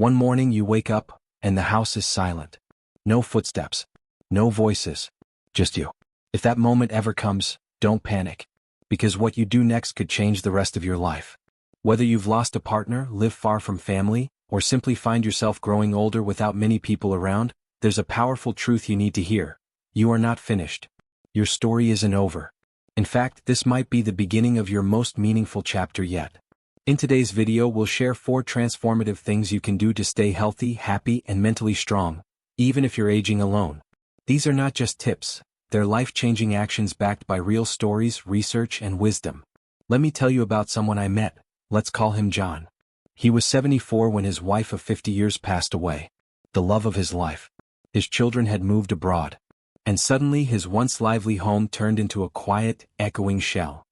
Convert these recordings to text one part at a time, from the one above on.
One morning you wake up, and the house is silent. No footsteps. No voices. Just you. If that moment ever comes, don't panic. Because what you do next could change the rest of your life. Whether you've lost a partner, live far from family, or simply find yourself growing older without many people around, there's a powerful truth you need to hear. You are not finished. Your story isn't over. In fact, this might be the beginning of your most meaningful chapter yet. In today's video, we'll share 4 transformative things you can do to stay healthy, happy, and mentally strong, even if you're aging alone. These are not just tips, they're life-changing actions backed by real stories, research, and wisdom. Let me tell you about someone I met. Let's call him John. He was 74 when his wife of 50 years passed away. The love of his life. His children had moved abroad. And suddenly his once lively home turned into a quiet, echoing shell.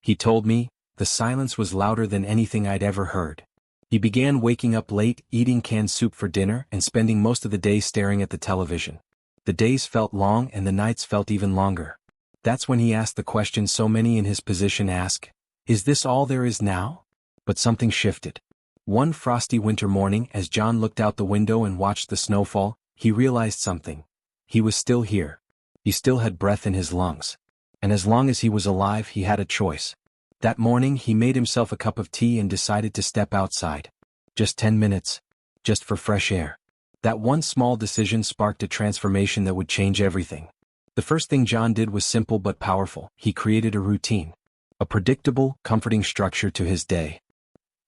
He told me, the silence was louder than anything I'd ever heard. He began waking up late, eating canned soup for dinner, and spending most of the day staring at the television. The days felt long and the nights felt even longer. That's when he asked the question so many in his position ask, is this all there is now? But something shifted. One frosty winter morning, as John looked out the window and watched the snowfall, he realized something. He was still here. He still had breath in his lungs. And as long as he was alive, he had a choice. That morning, he made himself a cup of tea and decided to step outside. Just 10 minutes. Just for fresh air. That one small decision sparked a transformation that would change everything. The first thing John did was simple but powerful. He created a routine. A predictable, comforting structure to his day.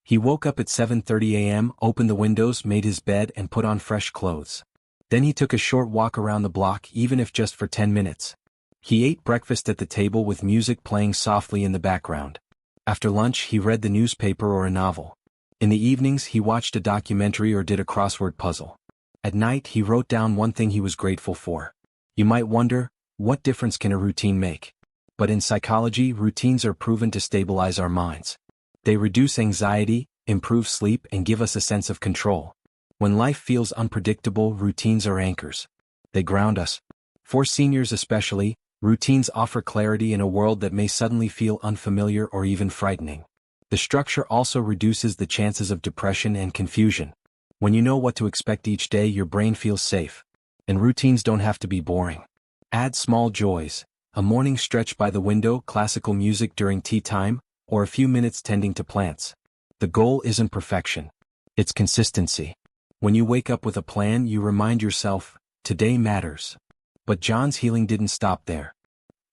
He woke up at 7:30 a.m., opened the windows, made his bed, and put on fresh clothes. Then he took a short walk around the block, even if just for 10 minutes. He ate breakfast at the table with music playing softly in the background. After lunch, he read the newspaper or a novel. In the evenings, he watched a documentary or did a crossword puzzle. At night, he wrote down one thing he was grateful for. You might wonder, what difference can a routine make? But in psychology, routines are proven to stabilize our minds. They reduce anxiety, improve sleep, and give us a sense of control. When life feels unpredictable, routines are anchors. They ground us. For seniors especially, routines offer clarity in a world that may suddenly feel unfamiliar or even frightening. The structure also reduces the chances of depression and confusion. When you know what to expect each day, your brain feels safe. And routines don't have to be boring. Add small joys, a morning stretch by the window, classical music during tea time, or a few minutes tending to plants. The goal isn't perfection. It's consistency. When you wake up with a plan, you remind yourself, today matters. But John's healing didn't stop there.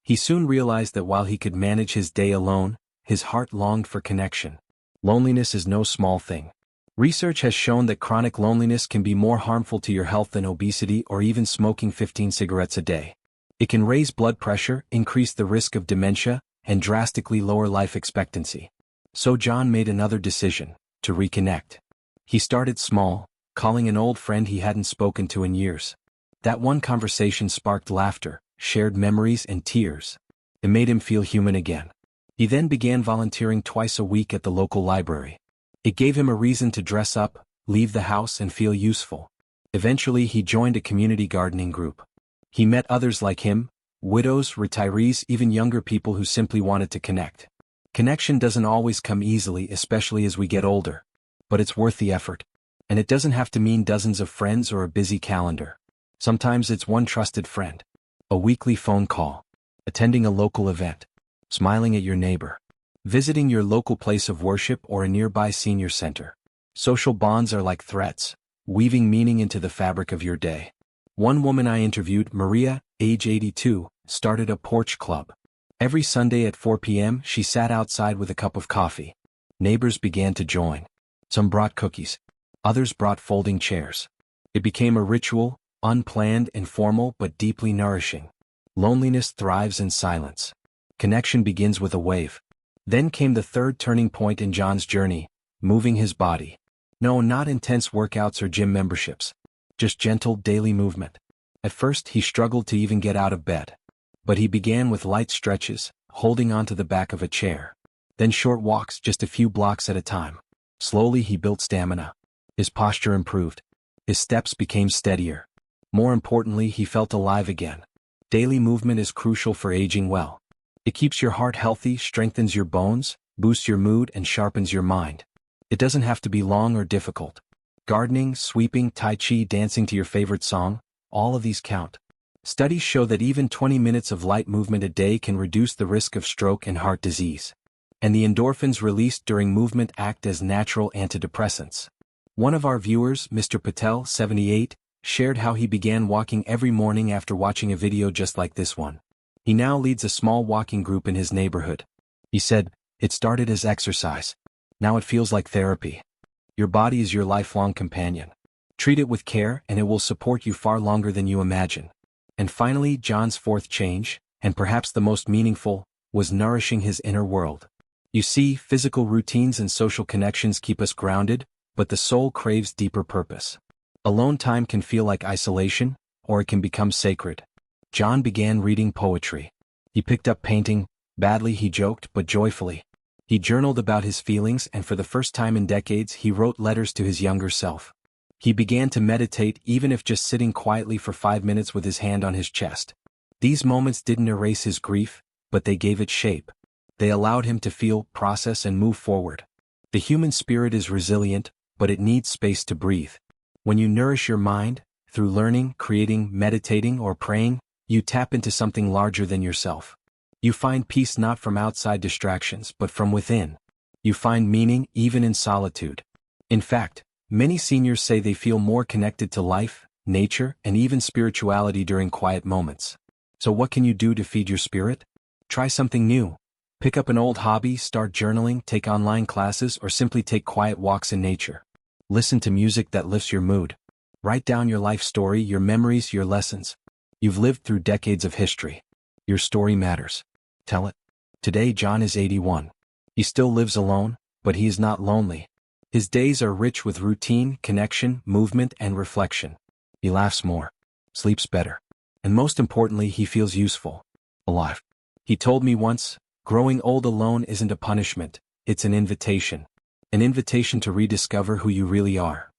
He soon realized that while he could manage his day alone, his heart longed for connection. Loneliness is no small thing. Research has shown that chronic loneliness can be more harmful to your health than obesity or even smoking 15 cigarettes a day. It can raise blood pressure, increase the risk of dementia, and drastically lower life expectancy. So John made another decision, to reconnect. He started small, calling an old friend he hadn't spoken to in years. That one conversation sparked laughter, shared memories, and tears. It made him feel human again. He then began volunteering twice a week at the local library. It gave him a reason to dress up, leave the house, and feel useful. Eventually, he joined a community gardening group. He met others like him, widows, retirees, even younger people who simply wanted to connect. Connection doesn't always come easily, especially as we get older. But it's worth the effort. And it doesn't have to mean dozens of friends or a busy calendar. Sometimes it's one trusted friend. A weekly phone call. Attending a local event. Smiling at your neighbor. Visiting your local place of worship or a nearby senior center. Social bonds are like threads, weaving meaning into the fabric of your day. One woman I interviewed, Maria, age 82, started a porch club. Every Sunday at 4 p.m., she sat outside with a cup of coffee. Neighbors began to join. Some brought cookies. Others brought folding chairs. It became a ritual, unplanned, informal, but deeply nourishing. Loneliness thrives in silence. Connection begins with a wave. Then came the third turning point in John's journey, moving his body. No, not intense workouts or gym memberships. Just gentle daily movement. At first, he struggled to even get out of bed. But he began with light stretches, holding onto the back of a chair. Then short walks just a few blocks at a time. Slowly he built stamina. His posture improved. His steps became steadier. More importantly, he felt alive again. Daily movement is crucial for aging well. It keeps your heart healthy, strengthens your bones, boosts your mood, and sharpens your mind. It doesn't have to be long or difficult. Gardening, sweeping, tai chi, dancing to your favorite song, all of these count. Studies show that even 20 minutes of light movement a day can reduce the risk of stroke and heart disease. And the endorphins released during movement act as natural antidepressants. One of our viewers, Mr. Patel, 78, shared how he began walking every morning after watching a video just like this one. He now leads a small walking group in his neighborhood. He said, "It started as exercise. Now it feels like therapy." Your body is your lifelong companion. Treat it with care and it will support you far longer than you imagine. And finally, John's fourth change, and perhaps the most meaningful, was nourishing his inner world. You see, physical routines and social connections keep us grounded, but the soul craves deeper purpose. Alone time can feel like isolation, or it can become sacred. John began reading poetry. He picked up painting, badly he joked, but joyfully. He journaled about his feelings and for the first time in decades he wrote letters to his younger self. He began to meditate even if just sitting quietly for 5 minutes with his hand on his chest. These moments didn't erase his grief, but they gave it shape. They allowed him to feel, process and move forward. The human spirit is resilient, but it needs space to breathe. When you nourish your mind, through learning, creating, meditating or praying, you tap into something larger than yourself. You find peace not from outside distractions but from within. You find meaning even in solitude. In fact, many seniors say they feel more connected to life, nature, and even spirituality during quiet moments. So what can you do to feed your spirit? Try something new. Pick up an old hobby, start journaling, take online classes, or simply take quiet walks in nature. Listen to music that lifts your mood. Write down your life story, your memories, your lessons. You've lived through decades of history. Your story matters. Tell it. Today John is 81. He still lives alone, but he is not lonely. His days are rich with routine, connection, movement, and reflection. He laughs more, sleeps better, and most importantly, he feels useful, alive. He told me once, growing old alone isn't a punishment, it's an invitation. An invitation to rediscover who you really are.